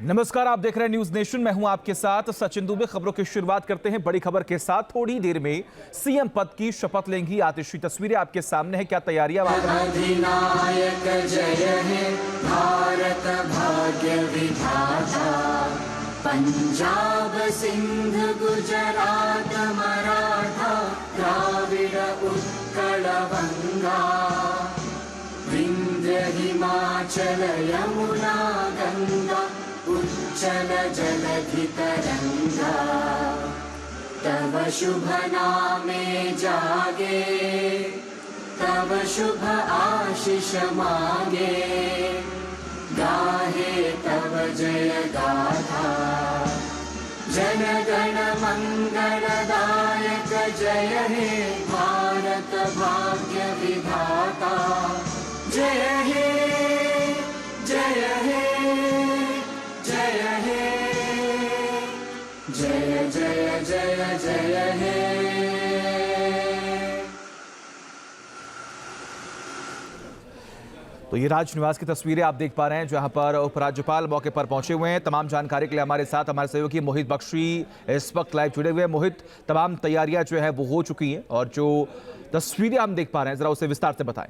नमस्कार, आप देख रहे हैं न्यूज नेशन। मैं हूं आपके साथ सचिन दुबे। खबरों की शुरुआत करते हैं बड़ी खबर के साथ। थोड़ी देर में सीएम पद की शपथ लेंगी आतिशी। तस्वीरें आपके सामने है। क्या तैयारियां अधिनायक जय है भारत भाग्य विधाता, पंजाब सिंध गुजरात मराठा द्राविड़ उत्कल गंगा, विंध्य हिमाचल यमुना गंगा उच्चल जलधि तरंगा, तव शुभ नामे जागे तव शुभ आशीष मांगे, गाहे तव जय गाथा, जन गण मंगलदायक जय हे भारत भाग्य विधाता, जय हे जय हे जय हे जय जय जय जय हे। तो ये राजनिवास की तस्वीरें आप देख पा रहे हैं, जहां पर उपराज्यपाल मौके पर पहुंचे हुए हैं। तमाम जानकारी के लिए हमारे साथ हमारे सहयोगी मोहित बख्शी इस वक्त लाइव जुड़े हुए हैं। मोहित, तमाम तैयारियां जो है वो हो चुकी हैं और जो तस्वीरें हम देख पा रहे हैं जरा उसे विस्तार से बताएं।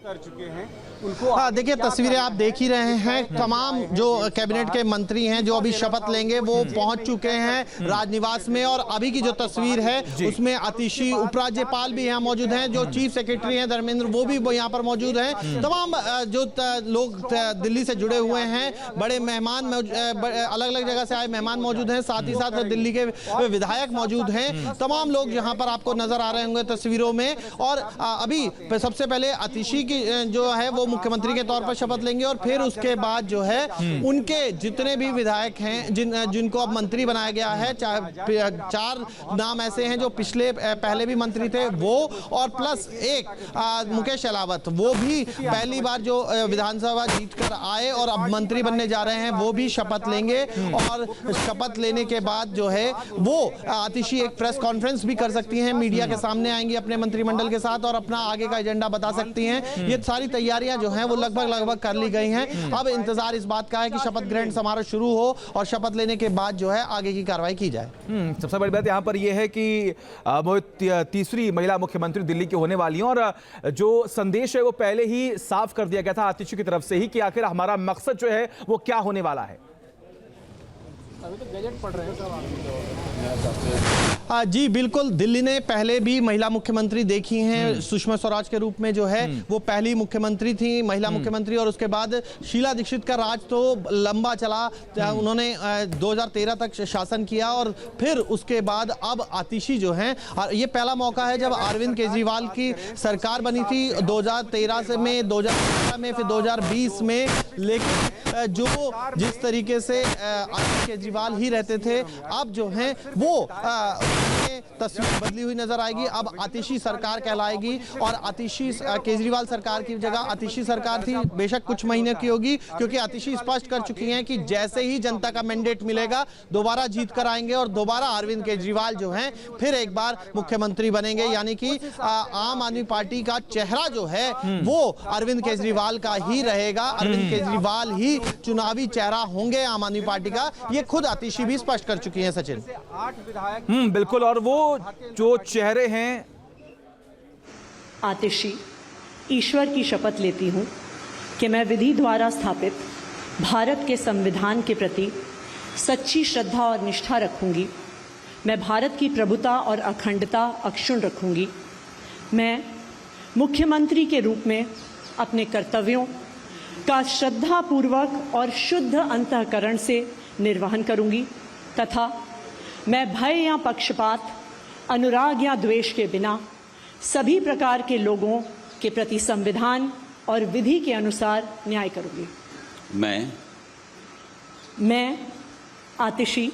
कर चुके हैं उनको। देखिए, तस्वीरें आप देख ही रहे हैं। तमाम जो कैबिनेट के मंत्री हैं जो अभी शपथ लेंगे वो पहुंच चुके हैं राजनिवास में। और अभी की जो तस्वीर है उसमें आतिशी उपराज्यपाल भी यहाँ मौजूद हैं, जो चीफ सेक्रेटरी हैं धर्मेंद्र, वो भी यहाँ पर मौजूद हैं। तमाम जो लोग दिल्ली से जुड़े हुए हैं, बड़े मेहमान अलग अलग जगह से आए मेहमान मौजूद हैं, साथ ही साथ दिल्ली के विधायक मौजूद हैं। तमाम लोग यहाँ पर आपको नजर आ रहे होंगे तस्वीरों में। और अभी सबसे पहले आतिशी की जो है वो मुख्यमंत्री के तौर पर शपथ लेंगे और फिर उसके बाद जो है उनके जितने भी विधायक हैं जिनको अब मंत्री बनाया गया है, चार नाम ऐसे हैं जो पहले भी मंत्री थे वो, और प्लस एक मुकेश अहलावत, वो भी पहली बार जो विधानसभा जीतकर आए और अब मंत्री बनने जा रहे हैं, वो भी शपथ लेंगे। और शपथ लेने के बाद जो है वो आतिशी एक प्रेस कॉन्फ्रेंस भी कर सकती हैं, मीडिया के सामने आएंगी अपने मंत्रिमंडल के साथ और अपना आगे का एजेंडा बता सकती हैं। ये सारी तैयारियां जो हैं वो लगभग कर ली गई हैं। अब इंतजार इस बात का है कि शपथ ग्रहण समारोह शुरू हो और शपथ लेने के बाद जो है आगे की कार्रवाई की जाए। सबसे बड़ी बात यहाँ पर यह है कि तीसरी महिला मुख्यमंत्री दिल्ली की होने वाली हैं और जो संदेश है वो पहले ही साफ कर दिया गया था आतिशी की तरफ से ही कि आखिर हमारा मकसद जो है वो क्या होने वाला है। अभी तो गजट पढ़ रहे हैं जी बिल्कुल। दिल्ली ने पहले भी महिला मुख्यमंत्री देखी हैं, सुषमा स्वराज के रूप में जो है वो पहली मुख्यमंत्री थी, महिला मुख्यमंत्री। और उसके बाद शीला दीक्षित का राज तो लंबा चला, उन्होंने 2013 तक शासन किया और फिर उसके बाद अब आतिशी जो हैं, ये पहला मौका है जब अरविंद केजरीवाल की सरकार बनी थी 2013 से में 2015 में फिर 2020 में। लेकिन जो जिस तरीके से अरविंद केजरीवाल ही रहते थे, अब जो है वो तस्वीर बदली हुई नजर आएगी। अब आतिशी सरकार कहलाएगी और आतिशी केजरीवाल सरकार की जगह आतिशी सरकार थी, बेशक कुछ महीने की होगी, क्योंकि आतिशी स्पष्ट कर चुकी हैं कि जैसे ही जनता का मैंडेट मिलेगा दोबारा जीत कर आएंगे और दोबारा अरविंद केजरीवाल जो हैं फिर एक बार मुख्यमंत्री बनेंगे। यानी कि आम आदमी पार्टी का चेहरा जो है वो अरविंद केजरीवाल का ही रहेगा, अरविंद केजरीवाल ही चुनावी चेहरा होंगे आम आदमी पार्टी का। ये खुद आतिशी भी स्पष्ट कर चुकी है सचिन। 8 विधायक बिल्कुल। और वो जो चेहरे हैं, आतिशी ईश्वर की शपथ लेती हूं कि मैं विधि द्वारा स्थापित भारत के संविधान के प्रति सच्ची श्रद्धा और निष्ठा रखूंगी। मैं भारत की प्रभुता और अखंडता अक्षुण्ण रखूंगी। मैं मुख्यमंत्री के रूप में अपने कर्तव्यों का श्रद्धापूर्वक और शुद्ध अंतःकरण से निर्वहन करूंगी तथा मैं भय या पक्षपात, अनुराग या द्वेष के बिना सभी प्रकार के लोगों के प्रति संविधान और विधि के अनुसार न्याय करूंगी। मैं आतिशी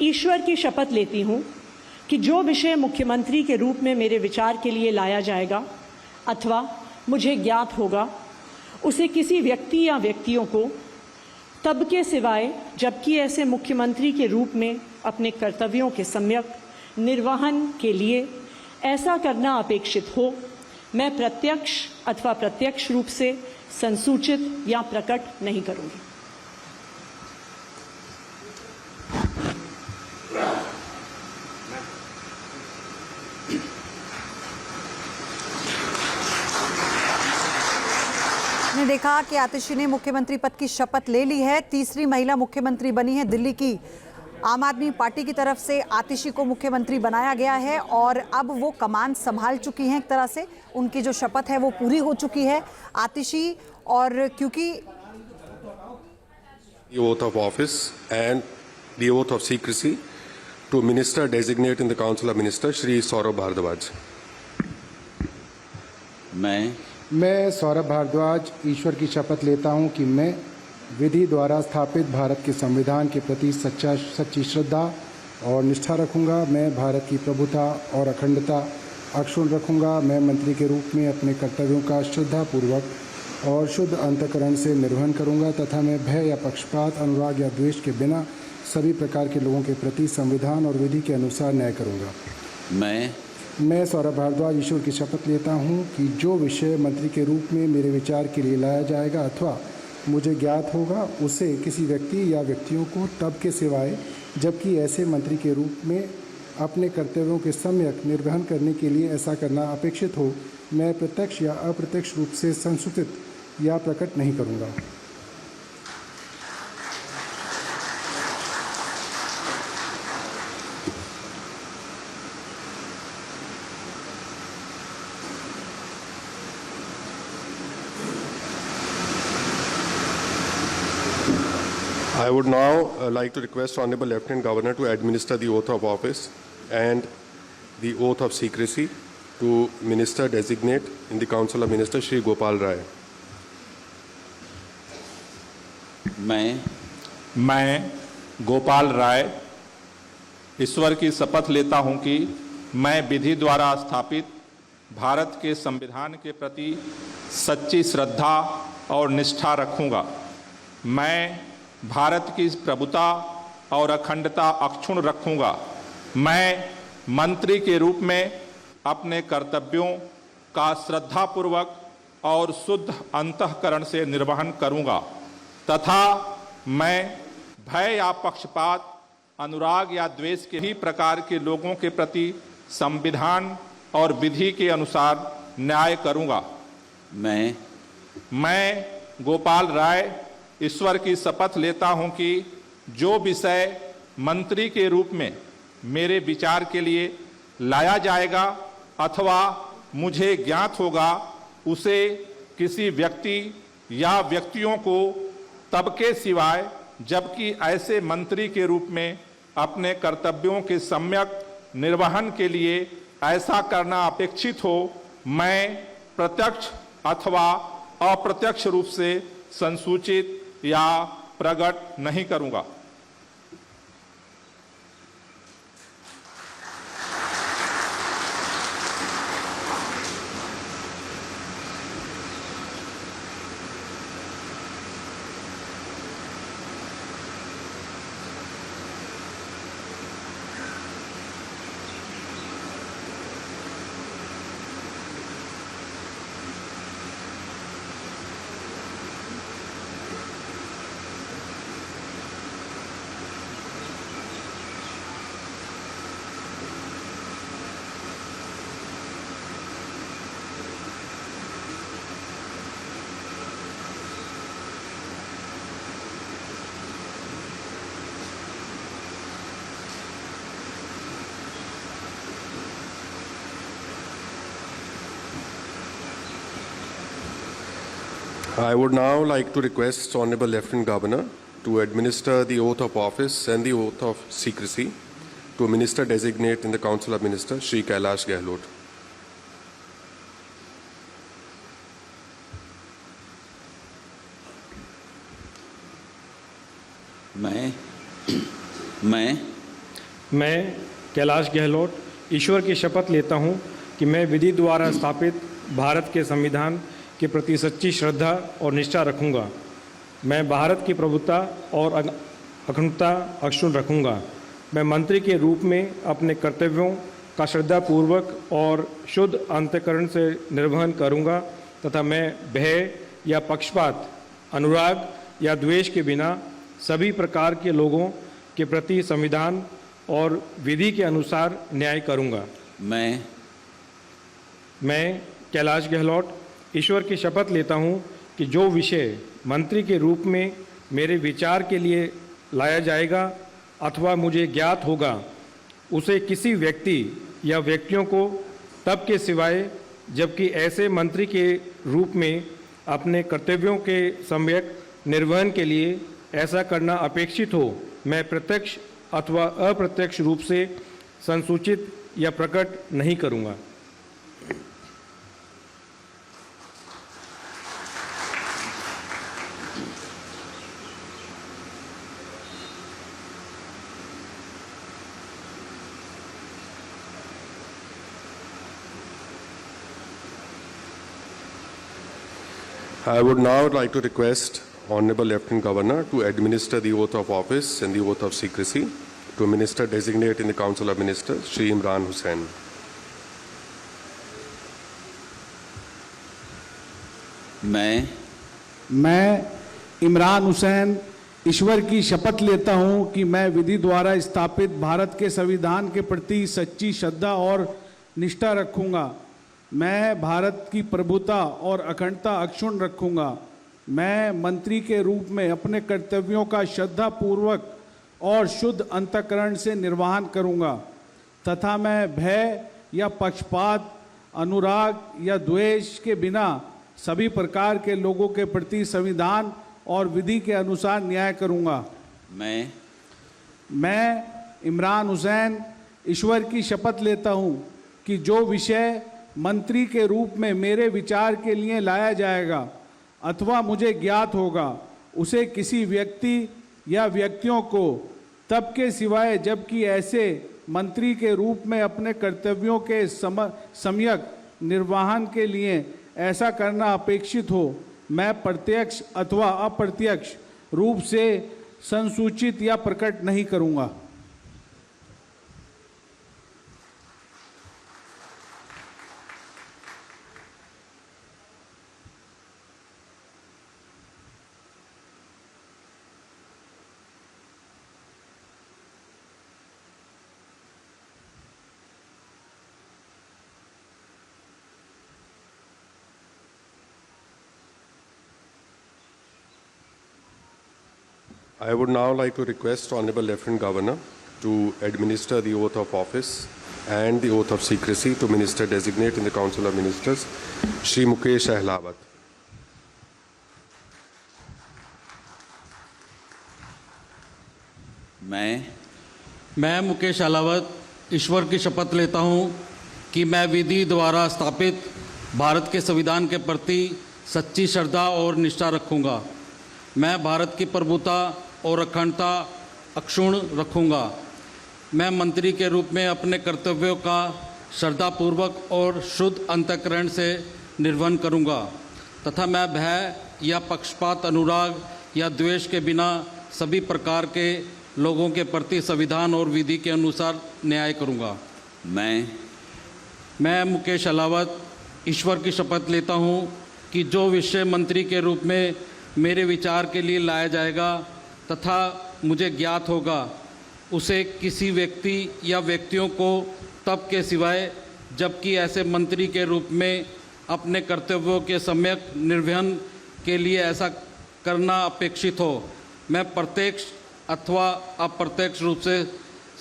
ईश्वर की शपथ लेती हूं कि जो विषय मुख्यमंत्री के रूप में मेरे विचार के लिए लाया जाएगा अथवा मुझे ज्ञात होगा, उसे किसी व्यक्ति या व्यक्तियों को तब के सिवाय जबकि ऐसे मुख्यमंत्री के रूप में अपने कर्तव्यों के सम्यक निर्वहन के लिए ऐसा करना अपेक्षित हो, मैं प्रत्यक्ष अथवा प्रत्यक्ष रूप से संसूचित या प्रकट नहीं करूंगी। ने देखा कि आतिशी ने मुख्यमंत्री पद की शपथ ले ली है। तीसरी महिला मुख्यमंत्री बनी है। दिल्ली की आम आदमी पार्टी की तरफ से आतिशी को मुख्यमंत्री बनाया गया है और अब वो कमान संभाल चुकी हैं। एक तरह से उनकी जो शपथ है वो पूरी हो चुकी है आतिशी। और क्योंकि the oath of office and the oath of secrecy to minister designate in the Council of Ministers Shri Saurabh Bhardwaj. मैं सौरभ भारद्वाज ईश्वर की शपथ लेता हूं कि मैं विधि द्वारा स्थापित भारत के संविधान के प्रति सच्ची श्रद्धा और निष्ठा रखूंगा। मैं भारत की प्रभुता और अखंडता अक्षुण्ण रखूंगा। मैं मंत्री के रूप में अपने कर्तव्यों का श्रद्धापूर्वक और शुद्ध अंतःकरण से निर्वहन करूंगा तथा मैं भय या पक्षपात, अनुराग या द्वेष के बिना सभी प्रकार के लोगों के प्रति संविधान और विधि के अनुसार न्याय करूंगा। मैं सौरभ भारद्वाज ईश्वर की शपथ लेता हूं कि जो विषय मंत्री के रूप में मेरे विचार के लिए लाया जाएगा अथवा मुझे ज्ञात होगा उसे किसी व्यक्ति या व्यक्तियों को तब के सिवाय जबकि ऐसे मंत्री के रूप में अपने कर्तव्यों के सम्यक निर्वहन करने के लिए ऐसा करना अपेक्षित हो, मैं प्रत्यक्ष या अप्रत्यक्ष रूप से संसूचित या प्रकट नहीं करूंगा। I would now like to request Honorable Lieutenant Governor to administer the oath of office and the oath of secrecy to Minister Designate in the Council of Ministers Shri Gopal Rai. मैं गोपाल राय ईश्वर की शपथ लेता हूं कि मैं विधि द्वारा स्थापित भारत के संविधान के प्रति सच्ची श्रद्धा और निष्ठा रखूंगा। मैं भारत की प्रभुता और अखंडता अक्षुण्ण रखूंगा। मैं मंत्री के रूप में अपने कर्तव्यों का श्रद्धापूर्वक और शुद्ध अंतःकरण से निर्वहन करूंगा तथा मैं भय या पक्षपात, अनुराग या द्वेष के ही प्रकार के लोगों के प्रति संविधान और विधि के अनुसार न्याय करूंगा। मैं गोपाल राय ईश्वर की शपथ लेता हूं कि जो विषय मंत्री के रूप में मेरे विचार के लिए लाया जाएगा अथवा मुझे ज्ञात होगा उसे किसी व्यक्ति या व्यक्तियों को तब के सिवाय जबकि ऐसे मंत्री के रूप में अपने कर्तव्यों के सम्यक निर्वहन के लिए ऐसा करना अपेक्षित हो, मैं प्रत्यक्ष अथवा अप्रत्यक्ष रूप से संसूचित या प्रकट नहीं करूंगा। I would now like to request Honorable Lieutenant Governor to administer the oath of office and the oath of secrecy to Minister Designate in the Council of Ministers Shri Kailash Gehlot. मैं कैलाश गहलोत ईश्वर की शपथ लेता हूं कि मैं विधि द्वारा स्थापित भारत के संविधान के प्रति सच्ची श्रद्धा और निष्ठा रखूंगा। मैं भारत की प्रभुता और अखंडता अक्षुण्ण रखूंगा। मैं मंत्री के रूप में अपने कर्तव्यों का श्रद्धापूर्वक और शुद्ध अंतःकरण से निर्वहन करूंगा तथा मैं भय या पक्षपात, अनुराग या द्वेष के बिना सभी प्रकार के लोगों के प्रति संविधान और विधि के अनुसार न्याय करूंगा। मैं कैलाश गहलोत ईश्वर की शपथ लेता हूं कि जो विषय मंत्री के रूप में मेरे विचार के लिए लाया जाएगा अथवा मुझे ज्ञात होगा, उसे किसी व्यक्ति या व्यक्तियों को तब के सिवाय जबकि ऐसे मंत्री के रूप में अपने कर्तव्यों के सम्यक निर्वहन के लिए ऐसा करना अपेक्षित हो, मैं प्रत्यक्ष अथवा अप्रत्यक्ष रूप से संसूचित या प्रकट नहीं करूंगा। I would now like to request Honorable Lieutenant Governor to administer the oath of office and the oath of secrecy to Minister Designate in the Council of Ministers, Shri Imran Hussain. मैं इमरान हुसैन ईश्वर की शपथ लेता हूं कि मैं विधि द्वारा स्थापित भारत के संविधान के प्रति सच्ची श्रद्धा और निष्ठा रखूंगा। मैं भारत की प्रभुता और अखंडता अक्षुण्ण रखूंगा। मैं मंत्री के रूप में अपने कर्तव्यों का श्रद्धापूर्वक और शुद्ध अंतःकरण से निर्वहन करूंगा तथा मैं भय या पक्षपात, अनुराग या द्वेष के बिना सभी प्रकार के लोगों के प्रति संविधान और विधि के अनुसार न्याय करूंगा। मैं इमरान हुसैन ईश्वर की शपथ लेता हूं कि जो विषय मंत्री के रूप में मेरे विचार के लिए लाया जाएगा अथवा मुझे ज्ञात होगा, उसे किसी व्यक्ति या व्यक्तियों को तब के सिवाय जबकि ऐसे मंत्री के रूप में अपने कर्तव्यों के सम्यक निर्वहन के लिए ऐसा करना अपेक्षित हो, मैं प्रत्यक्ष अथवा अप्रत्यक्ष रूप से संसूचित या प्रकट नहीं करूंगा। I would now like to request Honorable Lieutenant Governor to administer the oath of office and the oath of secrecy to Minister Designate in the Council of Ministers, Shri Mukesh Ahlawat. मैं मुकेश अहलावत ईश्वर की शपथ लेता हूं कि मैं विधि द्वारा स्थापित भारत के संविधान के प्रति सच्ची श्रद्धा और निष्ठा रखूंगा। मैं भारत की प्रभुता और अखंडता अक्षुण्ण रखूंगा। मैं मंत्री के रूप में अपने कर्तव्यों का श्रद्धापूर्वक और शुद्ध अंतःकरण से निर्वहन करूंगा तथा मैं भय या पक्षपात, अनुराग या द्वेष के बिना सभी प्रकार के लोगों के प्रति संविधान और विधि के अनुसार न्याय करूंगा। मैं मुकेश अहलावत ईश्वर की शपथ लेता हूं कि जो विषय मंत्री के रूप में मेरे विचार के लिए लाया जाएगा तथा मुझे ज्ञात होगा, उसे किसी व्यक्ति या व्यक्तियों को तब के सिवाय जबकि ऐसे मंत्री के रूप में अपने कर्तव्यों के सम्यक निर्वहन के लिए ऐसा करना अपेक्षित हो, मैं प्रत्यक्ष अथवा अप्रत्यक्ष रूप से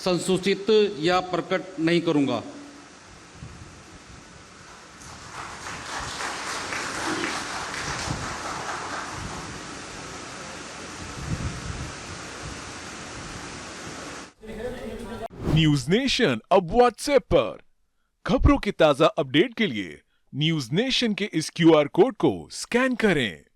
संसूचित या प्रकट नहीं करूंगा। न्यूज नेशन अब व्हाट्सएप पर खबरों के ताजा अपडेट के लिए न्यूज नेशन के इस क्यूआर कोड को स्कैन करें।